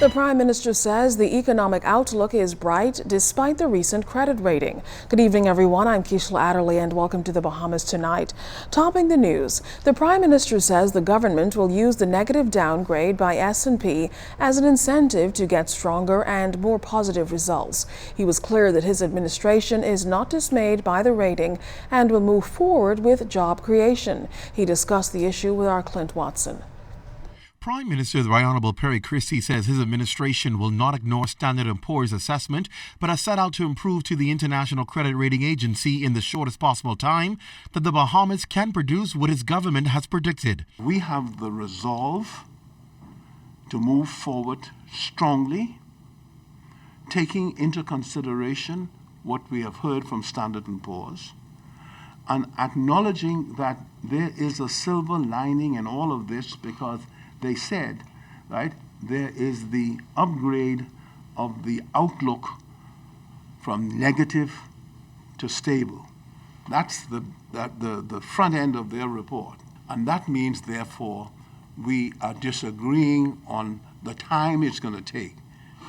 The Prime Minister says the economic outlook is bright despite the recent credit rating. Good evening, everyone. I'm Keishla Adderley, and welcome to the Bahamas Tonight. Topping the news, the Prime Minister says the government will use the negative downgrade by S&P as an incentive to get stronger and more positive results. He was clear that his administration is not dismayed by the rating and will move forward with job creation. He discussed the issue with our Clint Watson. Prime Minister the Right Honourable Perry Christie says his administration will not ignore Standard & Poor's assessment, but has set out to improve to the International Credit Rating Agency in the shortest possible time that the Bahamas can produce what his government has predicted. We have the resolve to move forward strongly, taking into consideration what we have heard from Standard & Poor's, and acknowledging that there is a silver lining in all of this, because they said, right, there is the upgrade of the outlook from negative to stable. That's the front end of their report. And that means, therefore, we are disagreeing on the time it's going to take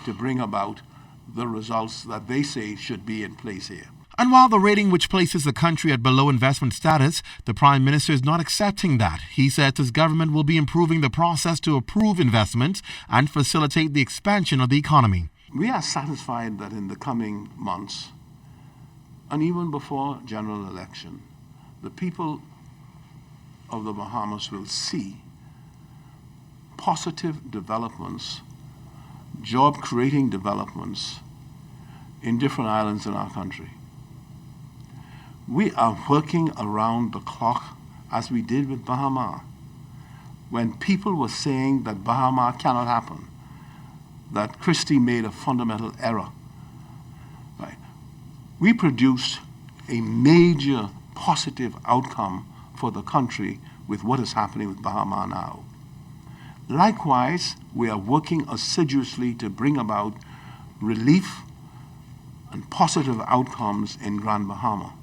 to bring about the results that they say should be in place here. And while the rating which places the country at below investment status, the Prime Minister is not accepting that. He says his government will be improving the process to approve investments and facilitate the expansion of the economy. We are satisfied that in the coming months, and even before general election, the people of the Bahamas will see positive developments, job-creating developments in different islands in our country. We are working around the clock, as we did with Bahama, when people were saying that Bahama cannot happen, that Christie made a fundamental error. Right? We produced a major positive outcome for the country with what is happening with Bahama now. Likewise, we are working assiduously to bring about relief and positive outcomes in Grand Bahama.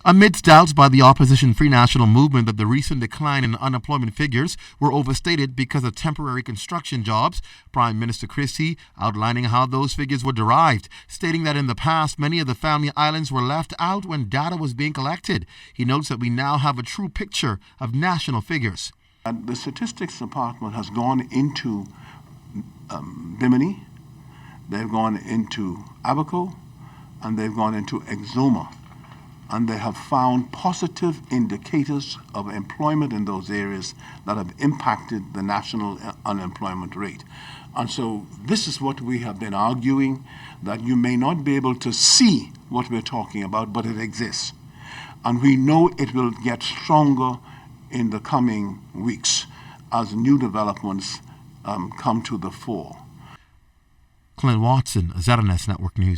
Amidst doubts by the opposition Free National Movement that the recent decline in unemployment figures were overstated because of temporary construction jobs, Prime Minister Christie outlining how those figures were derived, stating that in the past many of the family islands were left out when data was being collected. He notes that we now have a true picture of national figures. And the Statistics Department has gone into Bimini, they've gone into Abaco, and they've gone into Exuma. And they have found positive indicators of employment in those areas that have impacted the national unemployment rate. And so this is what we have been arguing, that you may not be able to see what we're talking about, but it exists. And we know it will get stronger in the coming weeks as new developments come to the fore. Clint Watson, ZNS Network News.